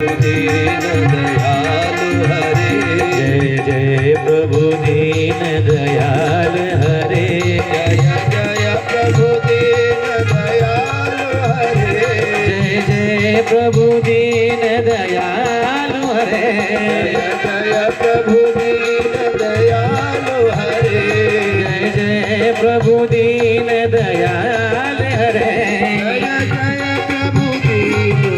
दीन दयाल हरे, जय जय प्रभु दीन दयाल हरे, जय जय प्रभु दीन दयाल हरे, जय जय प्रभु दीन दयाल हरे, जय जय प्रभु दीन दयाल हरे, जय जय प्रभु दीन दयाल हरे, जय जय प्रभु दीन दयाल हरे,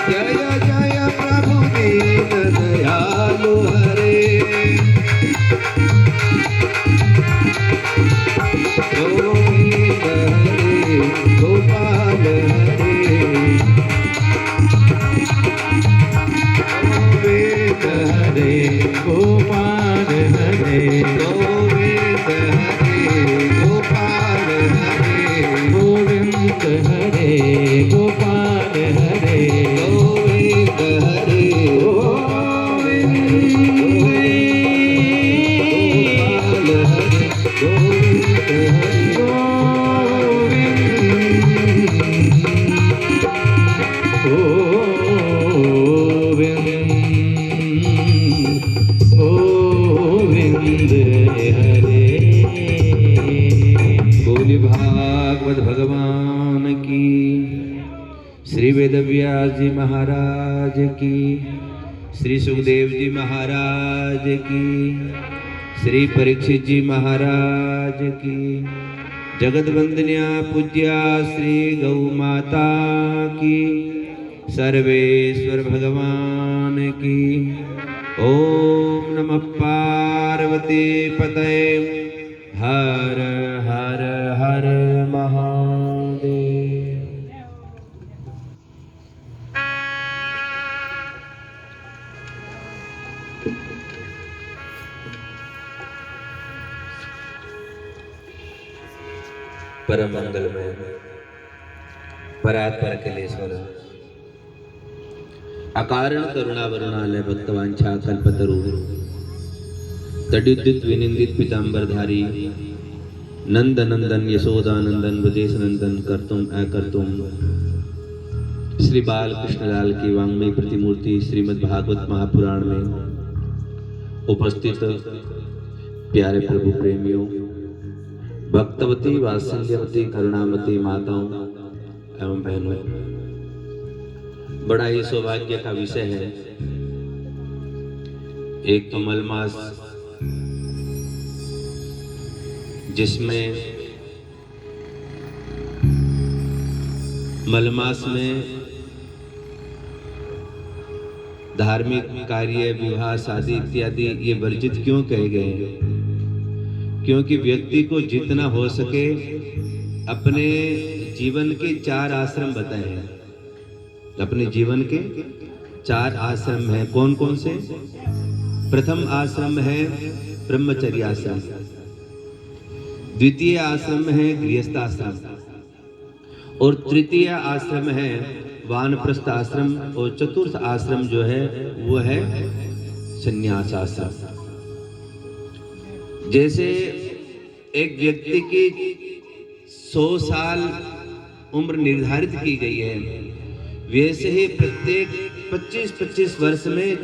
जय जय प्रभु दीन दयाल हरे, गोविंद हरे गोपाल हरे, गोविंद हरे गोपाल हरे, गोविंद हरे गोपाल हरे, गोविंद हरे गोपाल हरे, गोविंद हरे बोली भागवत भगवान की, श्री वेदव्यास जी महाराज की, श्री सुखदेव जी महाराज की, श्री परीक्षित जी महाराज की, जगत वंदनिया पूज्या श्री गौ माता की, सर्वेश्वर भगवान की। ओम नमः पार्वती पतये, हर हर हर महादेव। परम मंगलमय परात्पर कलेश्वर, अकारण करुणा वरुणालय भक्तवांछा कल्पतरु, तद्युदित विनिंदित पीतांबरधारी, नंद नंदन यशोदानंदन ब्रजेश नंदन कर्तुम अकर्तुम, श्री बाल कृष्णलाल की वांग्मयी प्रतिमूर्ति श्रीमद् भागवत महापुराण में उपस्थित प्यारे प्रभु प्रेमियों, भक्तवती वात्सल्यवती करुणामती माताओं एवं बहनों, बड़ा ही सौभाग्य का विषय है। एक तो मलमास जिसमें मलमास में धार्मिक कार्य, विवाह, शादी इत्यादि ये वर्जित क्यों कहे गए हैं? क्योंकि व्यक्ति को जितना हो सके अपने जीवन के 4 आश्रम बताए हैं। अपने जीवन के 4 आश्रम हैं। कौन कौन से? प्रथम आश्रम है ब्रह्मचर्य आश्रम, द्वितीय आश्रम है गृहस्थ आश्रम, और तृतीय आश्रम है वानप्रस्थ आश्रम, और चतुर्थ आश्रम जो है वो है संन्यास आश्रम। जैसे एक व्यक्ति की 100 साल उम्र निर्धारित की गई है, वैसे ही प्रत्येक 25-25 वर्ष में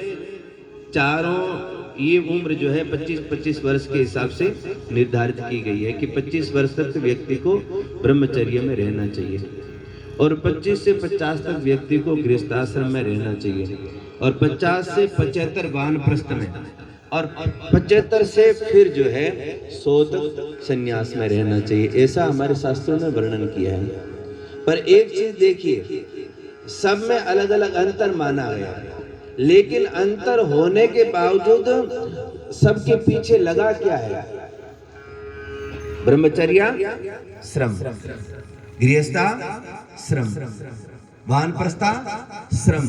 चारों ये उम्र जो है 25-25 वर्ष के हिसाब से निर्धारित की गई है कि 25 वर्ष तक व्यक्ति को ब्रह्मचर्य में रहना चाहिए, और 25 से 50 तक व्यक्ति को गृहस्थाश्रम में रहना चाहिए, और 50 से 75 वानप्रस्थ में, और 75 से फिर जो है 100 तक संन्यास में रहना चाहिए। ऐसा हमारे शास्त्रों में वर्णन किया है। पर एक चीज देखिए, सब में अलग अलग अंतर माना गया है, लेकिन अंतर होने के बावजूद सबके पीछे लगा क्या है? ब्रह्मचर्य श्रम, गृहस्था श्रम, वानप्रस्था श्रम,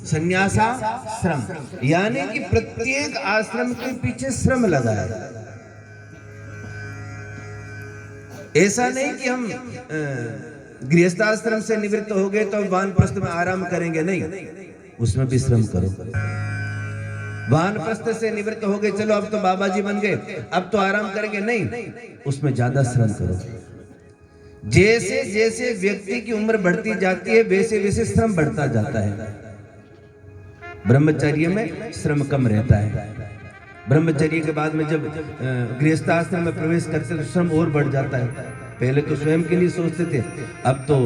संन्यासा श्रम, यानी कि प्रत्येक आश्रम के पीछे श्रम लगा है। ऐसा नहीं कि हम गृहस्थाश्रम से निवृत्त हो गए तो वानप्रस्थ में आराम करेंगे, नहीं, उसमें भी श्रम करो। वानप्रस्थ से निवृत्त हो गए, चलो अब तो बाबा जी बन गए, अब तो आराम करेंगे, नहीं, उसमें ज्यादा श्रम करो। जैसे जैसे व्यक्ति की उम्र बढ़ती जाती है वैसे वैसे श्रम बढ़ता जाता है। ब्रह्मचर्य में श्रम कम रहता है। ब्रह्मचर्य के बाद में जब गृहस्थ आश्रम में प्रवेश करते तो श्रम और बढ़ जाता है। पहले तो स्वयं के लिए सोचते थे, अब तो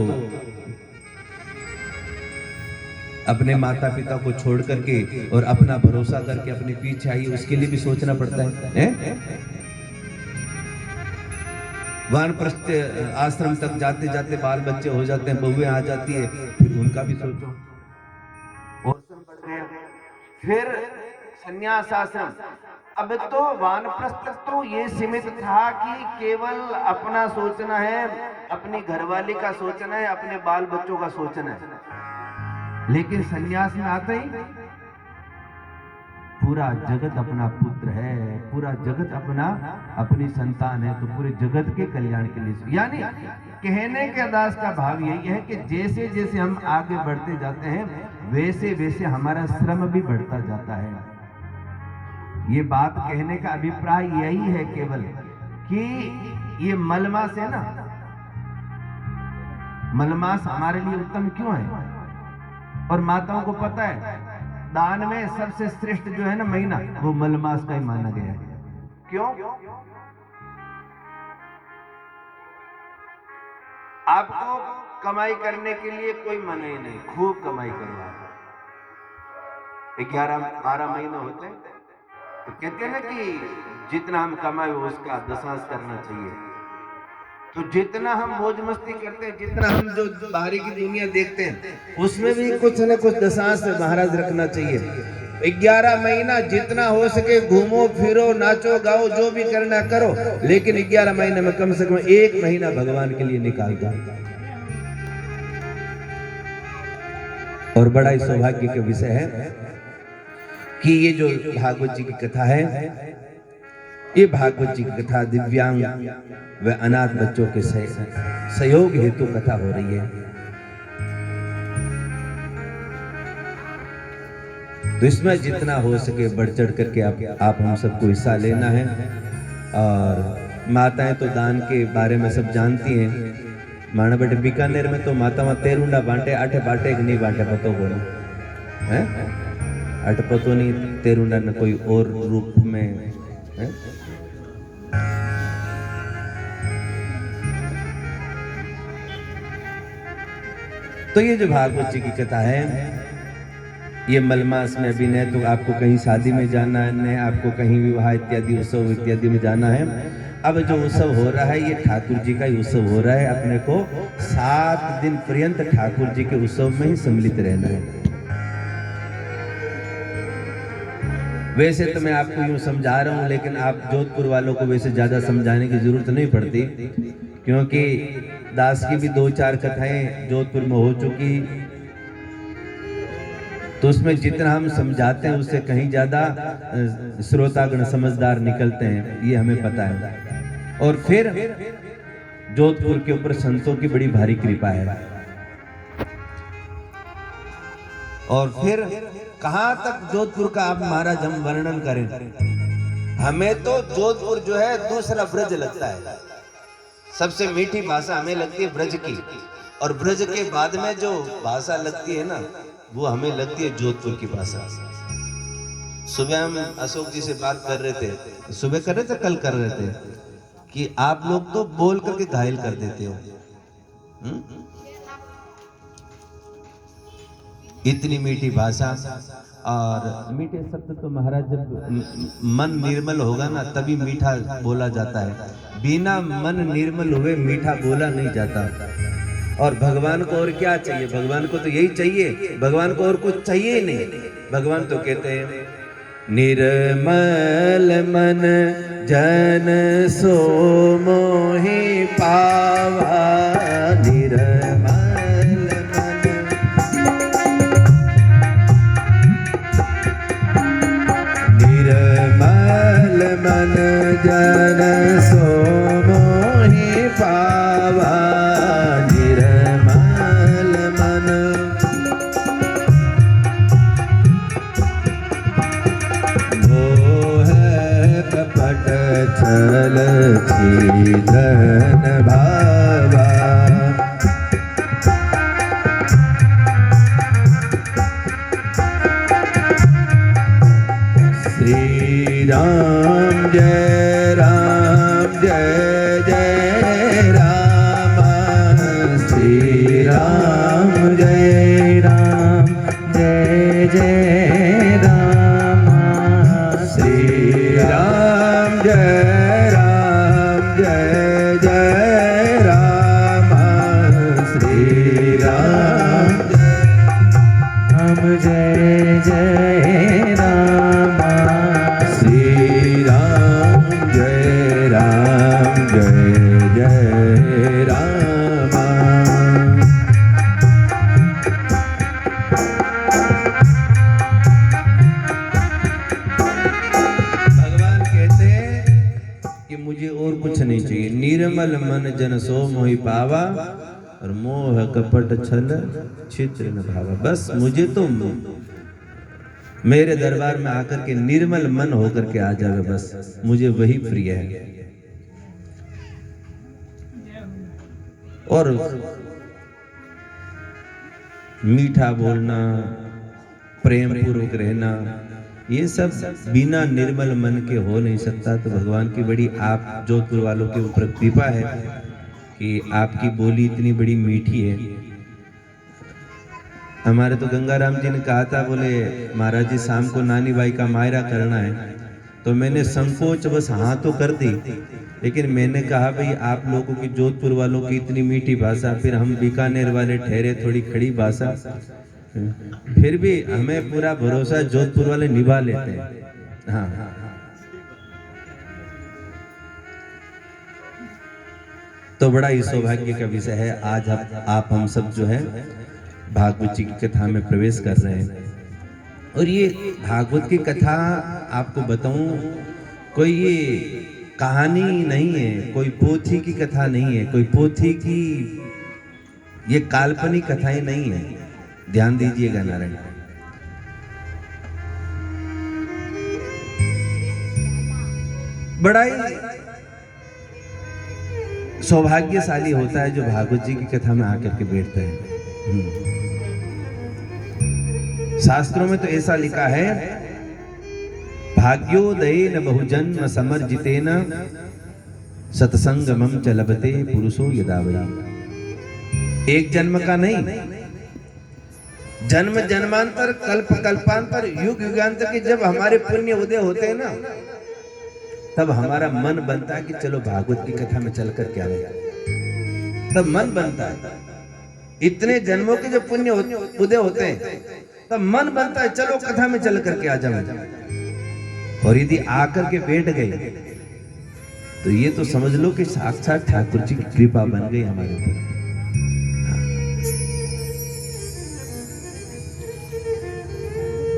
अपने माता पिता को छोड़ करके और अपना भरोसा करके अपने पीछे आई उसके लिए भी सोचना पड़ता है? वानप्रस्थ आश्रम तक जाते जाते बाल बच्चे हो जाते हैं, बहुएं आ जाती है, फिर उनका भी सोचो। और फिर संन्यास आश्रम। अब तो वानप्रस्थ तो ये सीमित था कि केवल अपना सोचना है, अपनी घरवाली का सोचना है, अपने बाल बच्चों का सोचना है। लेकिन संन्यास में आते ही पूरा जगत अपना पुत्र है, पूरा जगत अपनी संतान है, तो पूरे जगत के कल्याण के लिए। यानी कहने के दास का भाव यही है कि जैसे जैसे हम आगे बढ़ते जाते हैं वैसे वैसे हमारा श्रम भी बढ़ता जाता है। ये बात कहने का अभिप्राय यही है केवल कि ये मलमास है ना, मलमास हमारे लिए उत्तम क्यों है? और माताओं को पता है दान में सबसे श्रेष्ठ जो है ना महीना, वो मलमास का ही माना गया है। क्यों? आपको कमाई करने के लिए कोई मना ही नहीं, खूब कमाई करो। 11-12 महीने होते हैं तो कहते हैं ना कि जितना हम कमाए उसका दशांश करना चाहिए। तो जितना हम मौज मस्ती करते हैं, जितना हम जो बाहरी की दुनिया देखते हैं, उसमें भी कुछ न कुछ दशांश महाराज रखना चाहिए। 11 महीना जितना हो सके घूमो फिरो, नाचो गाओ, जो भी करना करो, लेकिन 11 महीने में कम से कम 1 महीना भगवान के लिए निकाल दो। और बड़ा ही सौभाग्य का विषय है कि ये जो भागवत जी की कथा है, ये भागवत जी की कथा दिव्यांग व अनाथ बच्चों के सहयोग हेतु कथा हो रही है। तो इसमें जितना हो सके बढ़ चढ़ करके आप हम सबको हिस्सा लेना है। और माताएं तो दान के बारे में सब जानती हैं। माना बेटे बीकानेर में तो माता तेरुंडा बांटे, 8 बांटे नहीं बांटे पतो को है, 8 पतो नहीं, तेरुंडा न कोई और रूप में है? तो ये जो भागवत जी की कथा है, ये मलमास में अभी न तो आपको कहीं शादी में जाना है, न आपको कहीं विवाह इत्यादि उत्सव इत्यादि में जाना है। अब जो उत्सव हो रहा है ये ठाकुर जी का ही उत्सव हो रहा है। अपने को 7 दिन पर्यंत ठाकुर जी के उत्सव में ही सम्मिलित रहना है। वैसे तो मैं आपको यूं समझा रहा हूं, लेकिन आप जोधपुर वालों को वैसे ज्यादा समझाने की जरूरत नहीं पड़ती, क्योंकि दास की भी 2-4 कथाएं जोधपुर में हो चुकी। तो उसमें जितना हम समझाते हैं उससे कहीं ज्यादा श्रोतागण समझदार निकलते हैं, ये हमें पता है। और फिर जोधपुर के ऊपर संतों की बड़ी भारी कृपा है। और फिर कहां तक जोधपुर का आप महाराज हम वर्णन करें? हमें तो जोधपुर जो है दूसरा ब्रज लगता है। सबसे मीठी भाषा हमें लगती है ब्रज की, और ब्रज के बाद में जो भाषा लगती है ना, वो हमें लगती है जोधपुर की भाषा। सुबह हम अशोक जी से बात कर रहे थे, सुबह कर रहे थे, कल कर रहे थे, कि आप लोग तो बोल करके घायल कर देते हो। इतनी मीठी भाषा और मीठे शब्द तो महाराज जब मन निर्मल होगा ना तभी मीठा बोला जाता है। बिना मन निर्मल हुए मीठा बोला नहीं जाता। और भगवान को और क्या चाहिए? भगवान को तो यही चाहिए, भगवान को और कुछ चाहिए ही नहीं। भगवान तो कहते हैं निर्मल मन जन सो मोहि पावा, निर्मल मन जन सो मोहि पावा, निर्मल मन। मोह कपट छल छीधन भावा, मोहि पावा और मोह कपट छल चित्र न भावा। बस मुझे तो मेरे दरबार में आकर के निर्मल मन होकर के आ जावे, बस मुझे वही प्रिय है। और मीठा बोलना, प्रेम पूर्वक रहना, ये सब बिना निर्मल मन के हो नहीं सकता। तो भगवान की बड़ी आप जोधपुर वालों के ऊपर कृपा है कि आपकी बोली इतनी बड़ी मीठी है। हमारे तो गंगाराम जी ने कहा था, बोले महाराज जी शाम को नानी बाई का मायरा करना है, तो मैंने संकोच बस हाँ तो कर दी, लेकिन मैंने कहा भाई आप लोगों की जोधपुर वालों की इतनी मीठी भाषा, फिर हम बीकानेर वाले ठहरे थोड़ी खड़ी भाषा, फिर भी हमें पूरा भरोसा जोधपुर वाले निभा लेते हैं। हाँ, तो बड़ा ही सौभाग्य का विषय है। आज आप हम सब जो है भागवत जी की कथा में प्रवेश कर रहे हैं। और ये भागवत की कथा आपको बताऊं, कोई ये कहानी नहीं है, कोई पोथी की कथा नहीं है, कोई पोथी की ये काल्पनिक कथाएं नहीं है। ध्यान दीजिएगा नारायण। बड़ा ही सौभाग्यशाली होता है जो भागवत जी की कथा में आकर के बैठते हैं। शास्त्रों में तो ऐसा लिखा है, भाग्योदयेन बहुजन्म समर्जितेन सत्संगमं च लभते पुरुषो यदा वै। एक जन्म का नहीं, जन्म जन्मांतर कल्प कल्पांतर युग युगांतर के जब हमारे पुण्य उदय होते हैं ना, तब हमारा मन बनता है कि चलो भागवत की कथा में चल कर क्या रहे, तब मन बनता है। इतने जन्मों के जो पुण्य उदय होते हैं तब मन बनता है चलो कथा में चल करके आ जाओ। और यदि आकर के बैठ गए तो ये तो समझ लो कि साक्षात ठाकुर जी की कृपा बन गई हमारे ऊपर।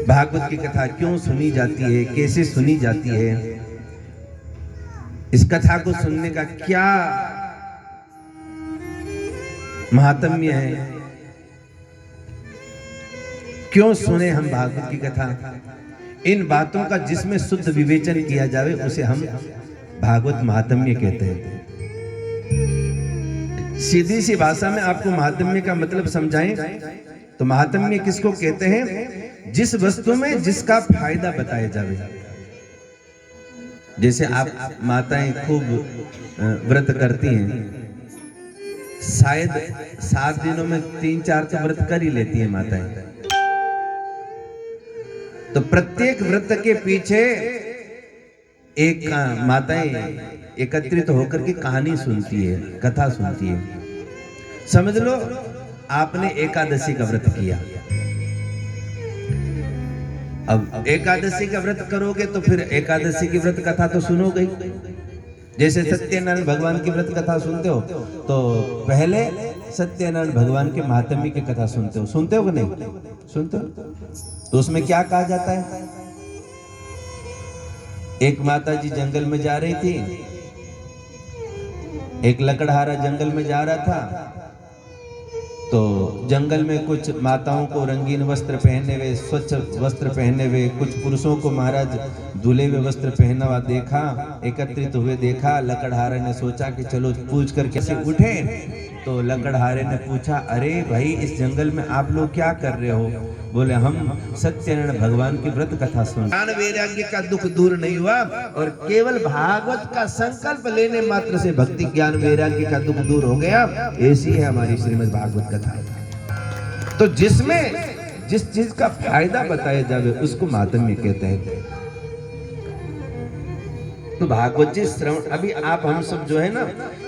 भागवत की कथा क्यों सुनी जाती है, कैसे सुनी जाती है, इस कथा को सुनने का क्या महात्म्य है, क्यों सुने हम भागवत की कथा, इन बातों का जिसमें शुद्ध विवेचन किया जावे उसे हम भागवत महात्म्य कहते हैं। सीधी सी भाषा में आपको महात्म्य का मतलब समझाएं तो महात्म्य किसको कहते हैं, जिस वस्तु में जिसका फायदा बताया जावे। जैसे आप माताएं खूब व्रत करती हैं, शायद 7 दिनों में 3-4 तो व्रत कर ही लेती हैं माताएं। तो प्रत्येक व्रत के पीछे एक माताएं एकत्रित होकर के कहानी सुनती है, कथा सुनती है। समझ लो आपने एकादशी का व्रत किया, अब एकादशी का व्रत करोगे तो फिर एकादशी की व्रत कथा तो सुनोगे। जैसे सत्यनारायण भगवान की व्रत कथा सुनते हो तो पहले सत्यनारायण भगवान के महात्म्य की कथा सुनते हो कि नहीं सुनते हो? तो उसमें क्या कहा जाता है, एक माता जी जंगल में जा रही थी, एक लकड़हारा जंगल में जा रहा था, तो जंगल में कुछ माताओं को रंगीन वस्त्र पहने हुए, स्वच्छ वस्त्र पहने हुए, कुछ पुरुषों को महाराज धुले हुए वस्त्र पहना हुआ देखा, एकत्रित हुए देखा। लकड़हारे ने सोचा कि चलो पूछ कर कैसे उठे, तो लकड़हारे ने पूछा, अरे भाई इस जंगल में आप लोग क्या कर रहे हो? बोले हम सत्यनारायण भगवान की व्रत कथा सुन। ज्ञान वैराग्य का दुख दूर नहीं हुआ और केवल भागवत का संकल्प लेने मात्र से भक्ति ज्ञान वैराग्य का दुख दूर हो गया। ऐसी है हमारी श्रीमद् भागवत कथा। तो जिसमें जिस चीज का फायदा बताया जावे उसको महात्म्य कहते हैं। तो भागवत जी श्रवण, अभी आप हम सब जो है ना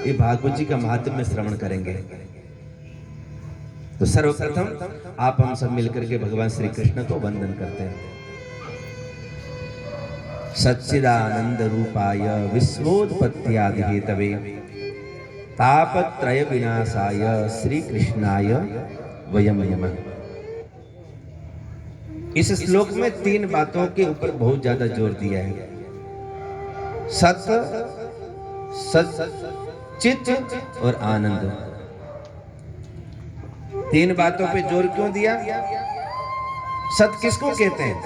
ये भागवत जी का महात्म्य श्रवण करेंगे। तो सर्वप्रथम आप हम सब मिलकर के भगवान श्री कृष्ण को वंदन करते हैं। सच्चिदानंद रूपाय विश्वोत्पत्त्यादि हेतवे तापत्रय विनाशाय श्री कृष्णाय वयम नमः। इस श्लोक में 3 बातों के ऊपर बहुत ज्यादा जोर दिया है। सत, सत, चित्त और आनंद। तीन बातों पे जोर क्यों दिया? सत किसको कहते हैं?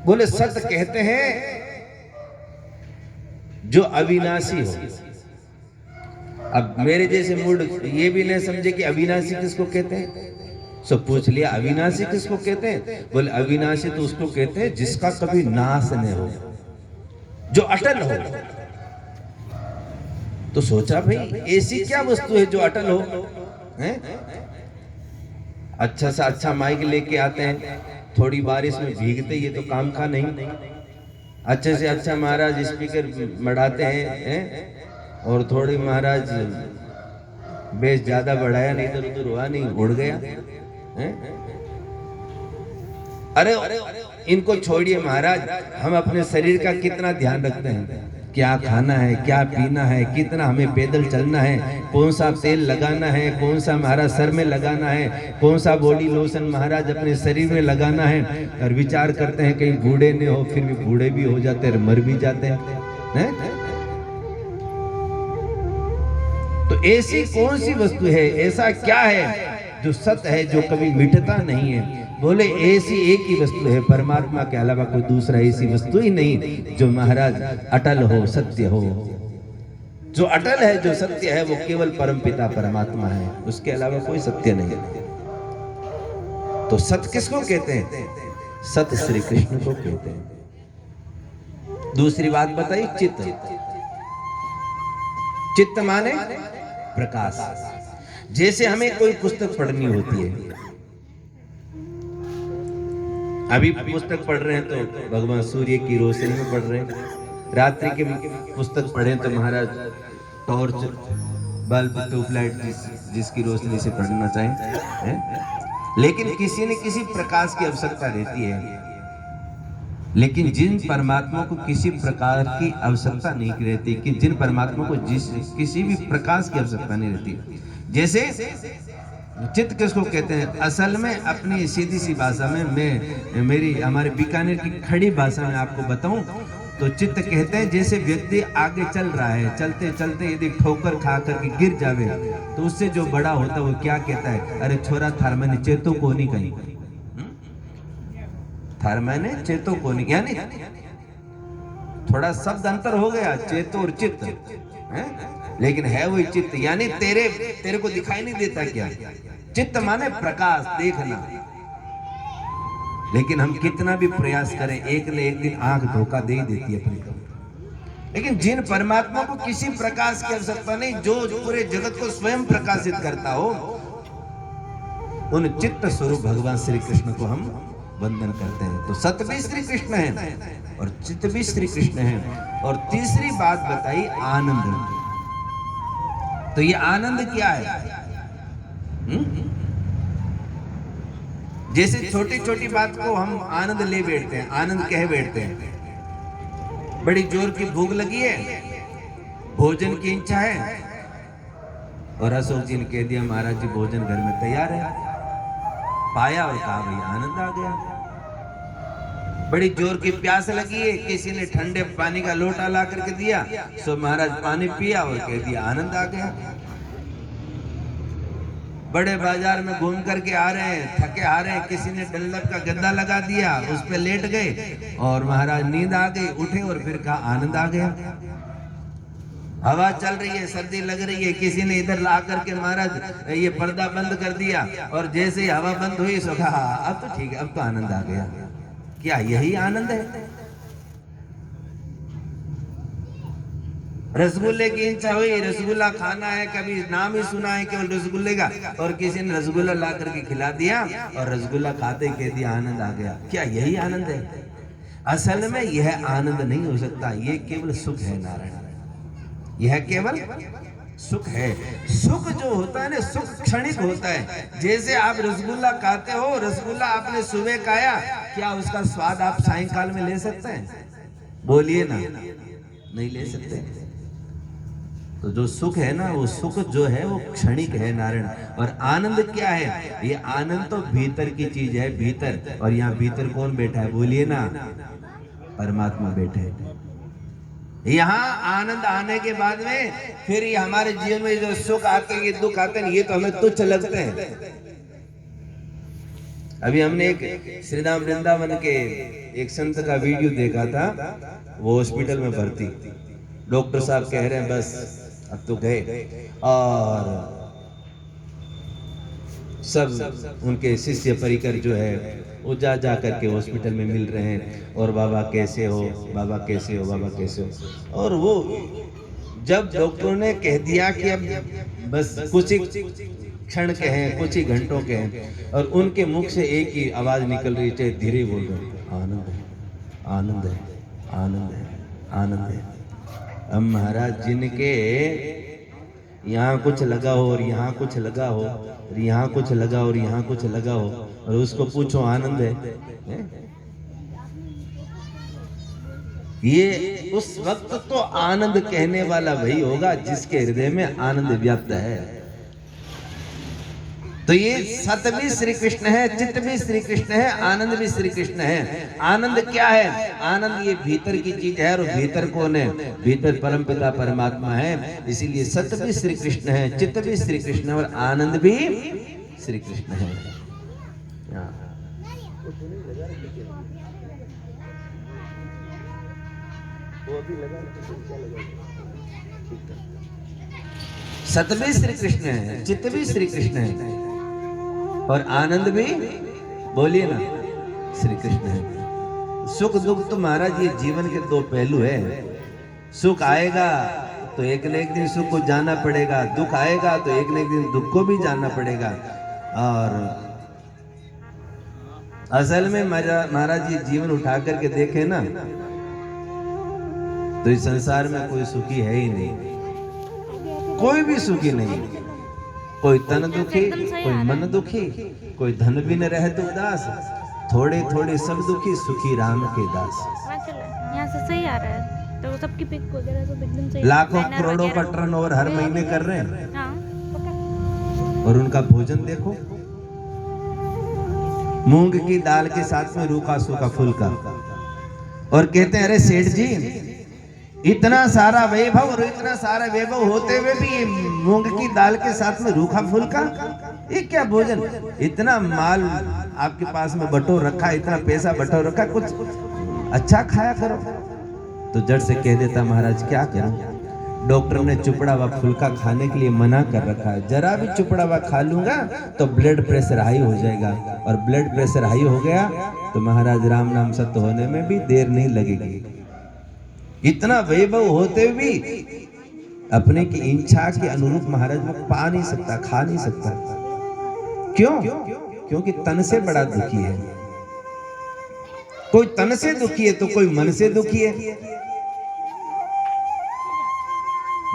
बोले सत कहते हैं जो अविनाशी हो। अब मेरे जैसे मूड ये भी नहीं समझे कि अविनाशी किसको कहते हैं। सब पूछ लिया अविनाशी किसको कहते हैं? बोले अविनाशी तो उसको कहते हैं जिसका कभी नाश न हो, जो अटल हो। तो सोचा भाई ऐसी क्या वस्तु है जो अटल हो? हैं? अच्छा सा अच्छा माइक लेके आते हैं, थोड़ी बारिश में भीगते, ये तो काम का नहीं। अच्छे से अच्छा महाराज स्पीकर बढ़ाते हैं, और थोड़ी महाराज बेस ज्यादा बढ़ाया, नहीं तो उधर हुआ नहीं, उड़ गया हैं? अरे इनको छोड़िए महाराज, हम अपने शरीर का कितना ध्यान रखते हैं। क्या खाना है, क्या पीना है, कितना हमें पैदल चलना है, कौन सा तेल लगाना है, कौन सा महाराज सर में लगाना है, कौन सा बॉडी लोशन महाराज अपने शरीर में लगाना है। और विचार करते हैं कहीं बूढ़े नहीं हो, फिर भी बूढ़े भी हो जाते हैं, मर भी जाते हैं। तो ऐसी कौन सी वस्तु है, ऐसा क्या है जो सत्य है, जो कभी मिटता नहीं है? बोले ऐसी एक ही वस्तु है, परमात्मा के अलावा कोई दूसरा ऐसी वस्तु ही नहीं जो महाराज अटल हो, सत्य हो। जो अटल है, जो सत्य है, वो केवल परमपिता परमात्मा है, उसके अलावा कोई सत्य नहीं है। तो सत्य किसको कहते हैं? सत्य श्री कृष्ण को कहते हैं। दूसरी बात बताई, चित्त। चित्त माने प्रकाश। जैसे हमें कोई पुस्तक पढ़नी होती है, अभी पुस्तक पढ़ रहे हैं तो भगवान सूर्य की रोशनी में पढ़ रहे हैं। रात्रि के पुस्तक पढ़ें तो महाराज टॉर्च, बल्ब, ट्यूबलाइट जिसकी रोशनी से पढ़ना चाहें। लेकिन किसी न किसी प्रकाश की आवश्यकता रहती है। लेकिन जिन परमात्मा को किसी प्रकार की आवश्यकता नहीं रहती, कि जिन परमात्मा को किसी भी प्रकाश की आवश्यकता नहीं रहती, जैसे चित्त किसको कहते हैं? असल में अपनी सीधी सी भाषा में, मैं हमारे बीकानेर की खड़ी भाषा में आपको बताऊं तो चित्त कहते हैं जैसे व्यक्ति आगे चल रहा है, चलते चलते यदि ठोकर खा करके गिर जावे तो उससे जो बड़ा होता है वो क्या कहता है? अरे छोरा थार मैंने चेतो को नहीं कहीं, थार मैंने चेतो को नहीं, यानी थोड़ा शब्द अंतर हो गया, चेतो और चित्त है, लेकिन है वही चित्त। यानी तेरे को दिखाई नहीं देता क्या? चित्त माने प्रकाश, देखना। लेकिन हम कितना भी प्रयास करें, एक न एक दिन आंख धोखा दे ही देती है अपनी को। लेकिन जिन परमात्मा को किसी प्रकाश की आवश्यकता नहीं, जो पूरे जगत को स्वयं प्रकाशित करता हो, उन चित्त स्वरूप भगवान श्री कृष्ण को हम वंदन करते हैं। तो सत्य भी श्री कृष्ण है और चित्त भी श्री कृष्ण है। और तीसरी बात बताई आनंद। तो ये आनंद क्या है? जैसे छोटी छोटी बात को हम आनंद ले बैठते हैं, आनंद कह बैठते हैं। बड़ी जोर की भूख लगी है, भोजन की इच्छा है, और अशोक जी ने कह दिया महाराज जी भोजन घर में तैयार है, पाया और कहा भाई आनंद आ गया। बड़ी जोर की प्यास लगी है, किसी ने ठंडे पानी का लोटा ला करके दिया, सो महाराज पानी पिया और कह दिया आनंद आ गया। बड़े बाजार में घूम करके आ रहे हैं, थके आ रहे हैं, किसी ने डल्लब का गद्दा लगा दिया, उस पे लेट गए और महाराज नींद आ गई, उठे और फिर कहा आनंद आ गया। हवा चल रही है, सर्दी लग रही है, किसी ने इधर ला करके महाराज ये पर्दा बंद कर दिया, और जैसे ही हवा बंद हुई सो कहा अब तो ठीक है, अब तो आनंद आ गया। क्या यही आनंद है? रसगुल्ले की इच्छा हुई, रसगुल्ला खाना है, कभी नाम ही सुना है केवल रसगुल्ले का, और किसी ने रसगुल्ला ला करके खिला दिया और रसगुल्ला खाते कह दिया आनंद आ गया। क्या यही आनंद है? असल में यह आनंद नहीं हो सकता, ये केवल सुख है नारायण, यह केवल सुख है। सुख जो होता है ना, सुख क्षणिक होता है। जैसे आप रसगुल्ला खाते हो, रसगुल्ला आपने सुबह खाया, क्या उसका स्वाद आप सायंकाल में ले सकते हैं? बोलिए ना, नहीं ले सकते। तो जो सुख है ना, वो सुख जो है वो क्षणिक है नारायण। और आनंद क्या है? ये आनंद तो भीतर की चीज है, भीतर। और यहाँ भीतर कौन बैठा है? बोलिए ना, परमात्मा बैठे हैं। यहाँ आनंद आने के बाद में फिर ये हमारे जीवन में जो सुख आते हैं, ये दुख आते हैं, ये तो हमें तुच्छ लगते हैं। अभी हमने एक श्री राम वृंदावन के एक संत का वीडियो देखा था, वो हॉस्पिटल में भर्ती, डॉक्टर साहब कह रहे हैं बस अब तो गए, और सब उनके शिष्य परिकर जो है वो जा जा करके हॉस्पिटल में मिल रहे हैं, और बाबा कैसे हो, बाबा कैसे हो, बाबा कैसे हो। और वो जब डॉक्टरों ने कह दिया कि अब बस कुछ ही क्षण के हैं, कुछ ही घंटों के हैं, और उनके मुख से एक ही आवाज निकल रही, चाहे धीरे बोल रहे, आनंद है, आनंद है, आनंद है, आनंद है। अब महाराज जिनके यहाँ कुछ लगा हो और यहाँ कुछ लगा हो और यहाँ कुछ लगा और यहाँ कुछ लगा हो, और उसको पूछो आनंद है? ये उस वक्त तो आनंद कहने वाला वही होगा जिसके हृदय में आनंद व्याप्त है। तो ये सत भी श्री कृष्ण है, चित्त भी श्री कृष्ण है, आनंद भी श्री कृष्ण है। आनंद क्या है? आनंद ये भीतर की चीज है, और भीतर कौन है? भीतर परमपिता परमात्मा है। इसीलिए सत भी श्री कृष्ण है, चित्त भी श्री कृष्ण है, और आनंद भी श्री कृष्ण है। सत भी श्री कृष्ण है, चित्त भी श्री कृष्ण है, और आनंद भी, बोलिए ना, श्री कृष्ण है। सुख दुख तो महाराज ये जीवन के दो पहलू है। सुख आएगा तो एक न एक दिन सुख को जाना पड़ेगा, दुख आएगा तो एक न एक दिन दुख को भी जाना पड़ेगा। और असल में महाराज ये जीवन उठा करके देखे ना, तो इस संसार में कोई सुखी है ही नहीं, कोई भी सुखी नहीं। कोई तन दुखी, कोई मन दुखी, कोई धन भी न रहे तो उदास, थोड़े थोड़े सब दुखी, सुखी राम के दास। यहाँ से सही आ रहा है, तो सबकी पिक वगैरह सब एकदम सही, लाखों करोड़ों का टर्नओवर हर महीने कर रहे हैं। हाँ। और उनका भोजन देखो, मूंग की दाल के साथ में रूखा सूखा फुल्का, और कहते हैं अरे सेठ जी इतना सारा वैभव, और इतना सारा वैभव होते हुए भी ये मूंग की दाल के साथ में रूखा फुल्का, ये क्या भोजन? इतना माल आपके पास में बटोर रखा, इतना पैसा बटोर रखा, कुछ अच्छा खाया करो। तो जड़ से कह देता महाराज क्या करूं, डॉक्टर ने चुपड़ा हुआ फुल्का खाने के लिए मना कर रखा है, जरा भी चुपड़ा हुआ खा लूंगा तो ब्लड प्रेशर हाई हो जाएगा, और ब्लड प्रेशर हाई हो गया तो महाराज राम नाम सत्य होने में भी देर नहीं लगेगी। इतना वैभव होते भी अपने की इच्छा के अनुरूप महाराज वो पा नहीं सकता, खा नहीं सकता। क्यों? क्योंकि तन से बड़ा दुखी है। कोई तन से दुखी है तो कोई मन से दुखी है।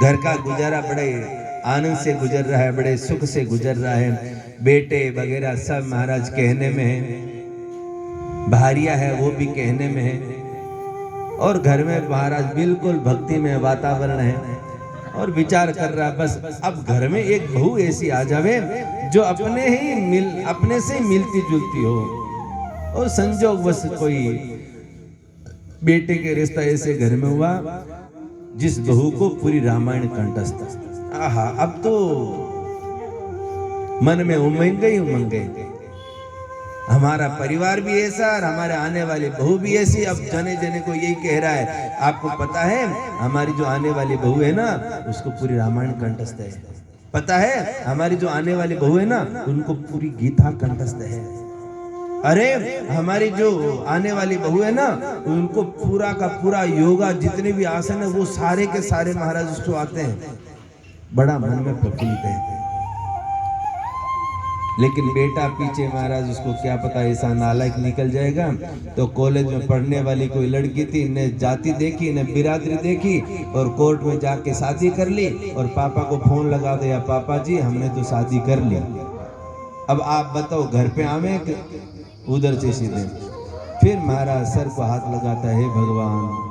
घर का गुजारा बड़े आनंद से गुजर रहा है, बड़े सुख से गुजर रहा है, बेटे वगैरह सब महाराज कहने में है, भारिया है वो भी कहने में है, और घर में महाराज बिल्कुल भक्ति में वातावरण है, और विचार कर रहा बस अब घर में एक बहू ऐसी आ जावे जो अपने से मिलती जुलती हो। और संजोग बस कोई बेटे के रिश्ता ऐसे घर में हुआ जिस बहू को पूरी रामायण कंठस्थ। आहा, अब तो मन में उमंग गई। हमारा परिवार भी ऐसा, और हमारे आने वाली बहू भी ऐसी। अब जने जने को यही कह रहा है, आपको पता है हमारी जो आने वाली बहू है ना उसको पूरी रामायण कंठस्थ है, पता है हमारी जो आने वाली बहू है ना उनको पूरी गीता कंठस्थ है, अरे हमारी जो आने वाली बहू है ना उनको पूरा का पूरा योगा जितने भी आसन है वो सारे के सारे महाराज उसको आते हैं। बड़ा मन में प्रफुल्लित है। लेकिन बेटा पीछे महाराज उसको क्या पता ऐसा नालायक निकल जाएगा। तो कॉलेज में पढ़ने वाली कोई लड़की थी, न जाति देखी न बिरादरी देखी, और कोर्ट में जाके शादी कर ली, और पापा को फोन लगा दिया, पापा जी हमने तो शादी कर ली, अब आप बताओ घर पे आवे उधर से सीधे। फिर महाराज सर को हाथ लगाता है, भगवान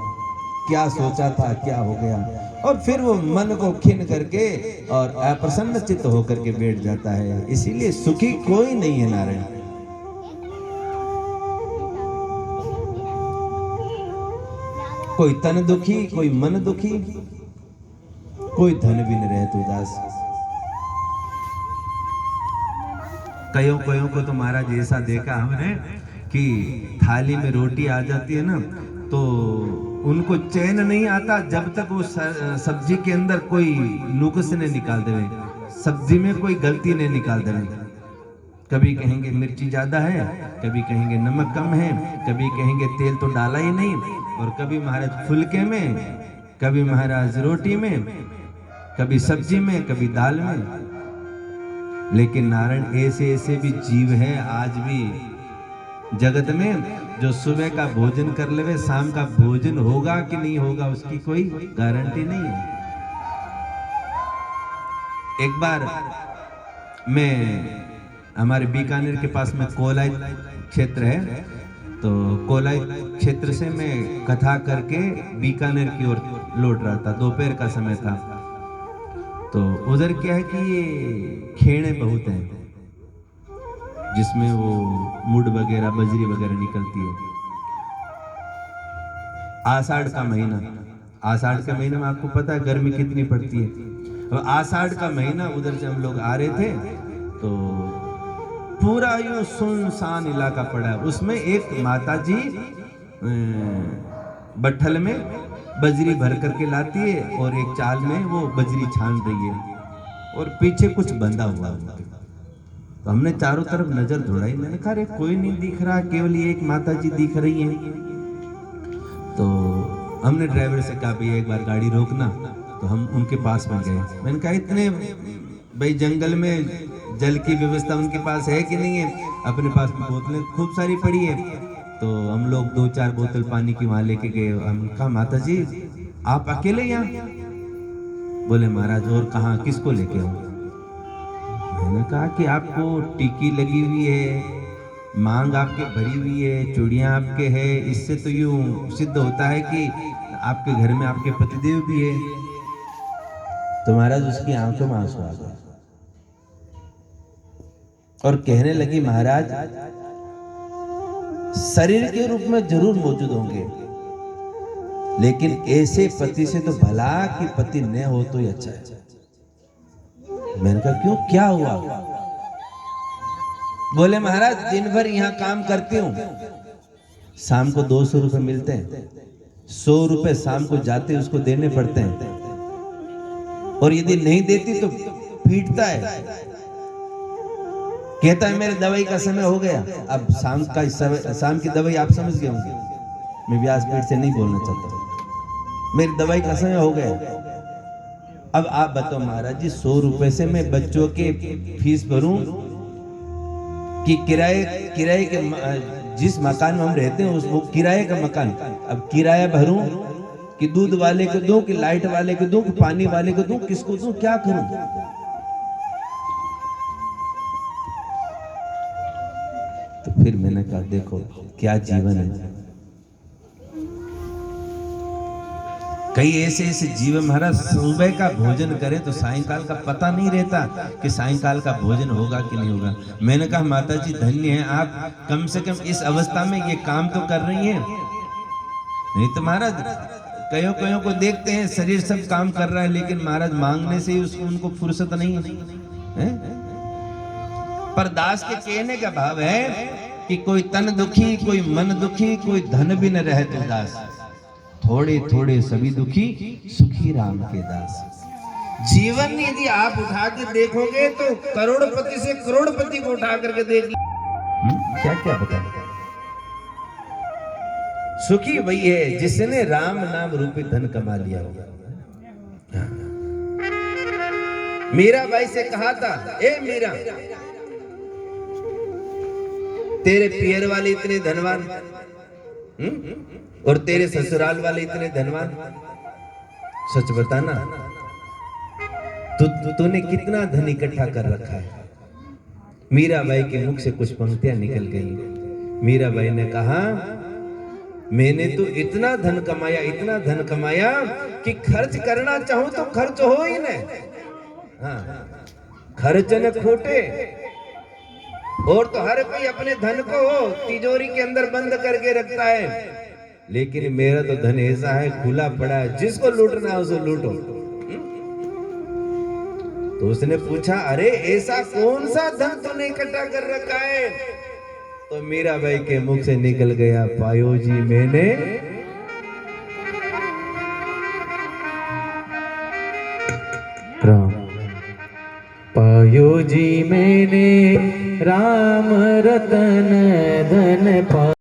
क्या सोचा था, क्या हो गया। और फिर वो मन को खिन करके और अप्रसन्न चित्त होकर के बैठ जाता है। इसीलिए सुखी कोई नहीं है नारायण। कोई तन दुखी, कोई मन दुखी, कोई धन भी न रहत उदास। कईयों कईयों को तो महाराज ऐसा देखा हमने कि थाली में रोटी आ जाती है ना, तो उनको चैन नहीं आता जब तक वो सब्जी के अंदर कोई नुक्स नहीं निकाल देवे, सब्जी में कोई गलती नहीं निकाल देवे। कभी कहेंगे मिर्ची ज्यादा है, कभी कहेंगे नमक कम है, कभी कहेंगे तेल तो डाला ही नहीं, और कभी महाराज फुलके में, कभी महाराज रोटी में, कभी सब्जी में, कभी दाल में। लेकिन नारायण ऐसे ऐसे भी जीव है आज भी जगत में, जो सुबह का भोजन कर लेवे, शाम का भोजन होगा कि नहीं होगा उसकी कोई गारंटी नहीं है। एक बार मैं, हमारे बीकानेर के पास में कोलाई क्षेत्र है, तो कोलाई क्षेत्र से मैं कथा करके बीकानेर की ओर लौट रहा था, दोपहर का समय था। तो उधर क्या है कि ये खेड़े बहुत हैं जिसमें वो मुड वगैरह बजरी वगैरह निकलती है। आषाढ़ का महीना, आषाढ़ के महीने में आपको पता है गर्मी कितनी पड़ती है। और आषाढ़ का महीना उधर से हम लोग आ रहे थे तो पूरा यूं सुनसान इलाका पड़ा है। उसमें एक माताजी बट्ठल में बजरी भर करके लाती है और एक चाल में वो बजरी छान रही है और पीछे कुछ बंधा हुआ है। तो हमने चारों तरफ नजर दौड़ाई, मैंने कहा अरे कोई नहीं दिख रहा, केवल ये एक माताजी दिख रही है। तो हमने ड्राइवर से कहा भैया एक बार गाड़ी रोकना, तो हम उनके पास में गए। मैंने कहा इतने भाई जंगल में जल की व्यवस्था उनके पास है कि नहीं है? अपने पास बोतलें खूब सारी पड़ी है। तो हम लोग 2-4 बोतल पानी की वहां लेके गए। हम कहा माता जी आप अकेले यहाँ? बोले महाराज और कहाँ, किसको लेके आऊं? मैंने कहा कि आपको टीकी लगी हुई है, मांग आपके भरी हुई है, चूड़ियां आपके है, इससे तो यूं सिद्ध होता है कि आपके घर में आपके पतिदेव भी है। तो महाराज उसकी आंखों में आंसू आ गए और कहने लगी महाराज शरीर के रूप में जरूर मौजूद होंगे, लेकिन ऐसे पति से तो भला कि पति न हो तो ही अच्छा है। मैंने कहा क्यों, क्या हुआ? बोले महाराज दिन भर यहाँ काम करती हूँ, शाम को 200 रुपए मिलते हैं, 100 रुपए शाम को जाते उसको देने पड़ते हैं, और यदि नहीं देती तो पीटता है, कहता है मेरे दवाई का समय हो गया। अब शाम का समय, शाम की दवाई आप समझ गए होंगे, मैं व्यासपीठ से नहीं बोलना चाहता, मेरी दवाई का समय हो गया। अब आप बताओ महाराज जी 100 रुपए से मैं बच्चों के फीस भरूं कि किराए के जिस मकान में हम रहते हैं वो किराए का मकान, अब किराया भरूं कि दूध वाले को दूं कि लाइट वाले को दूं कि पानी वाले को दूं, किसको दूं, क्या करूं? तो फिर मैंने कहा देखो क्या जीवन है। कई ऐसे ऐसे जीवन महाराज सुबह का भोजन करें तो सायंकाल का पता नहीं रहता कि सायंकाल का भोजन होगा कि नहीं होगा। मैंने कहा माता जी धन्य है आप, कम से कम इस अवस्था में ये काम तो कर रही हैं, नहीं तो महाराज कईयों को देखते हैं शरीर सब काम कर रहा है लेकिन महाराज मांगने से ही उसको उनको फुर्सत नहीं है। पर दास के कहने का भाव है कि कोई तन दुखी, कोई मन दुखी, कोई धन भी न रहे तो दास, थोड़े थोड़े सभी दुखी, सुखी राम के दास। जीवन यदि आप उठा के देखोगे तो करोड़पति से करोड़पति को उठा करके देख क्या क्या बताएगा। सुखी वही है जिसने राम नाम रूपी धन कमा लिया होगा। मीरा बाई से कहा था, ए मीरा तेरे पियर वाले इतने धनवान और तेरे ससुराल वाले इतने धनवान, सच बताना तूने कितना धन इकट्ठा कर रखा है? मीराबाई के मुख से कुछ पंक्तियां निकल गई। मीराबाई ने कहा मैंने तो इतना धन कमाया, इतना धन कमाया कि खर्च करना चाहूं तो खर्च हो ही नहीं। हाँ, खर्च न खोटे, और तो हर कोई अपने धन को तिजोरी के अंदर बंद करके रखता है, लेकिन मेरा तो धन ऐसा है खुला पड़ा है, जिसको लूटना है उसे लूटो। तो उसने पूछा, अरे ऐसा कौन सा धन तूने इकट्ठा कर रखा है? तो मीराबाई के मुख से निकल गया, पायो जी मैंने राम पायो जी मैंने राम रतन धन पा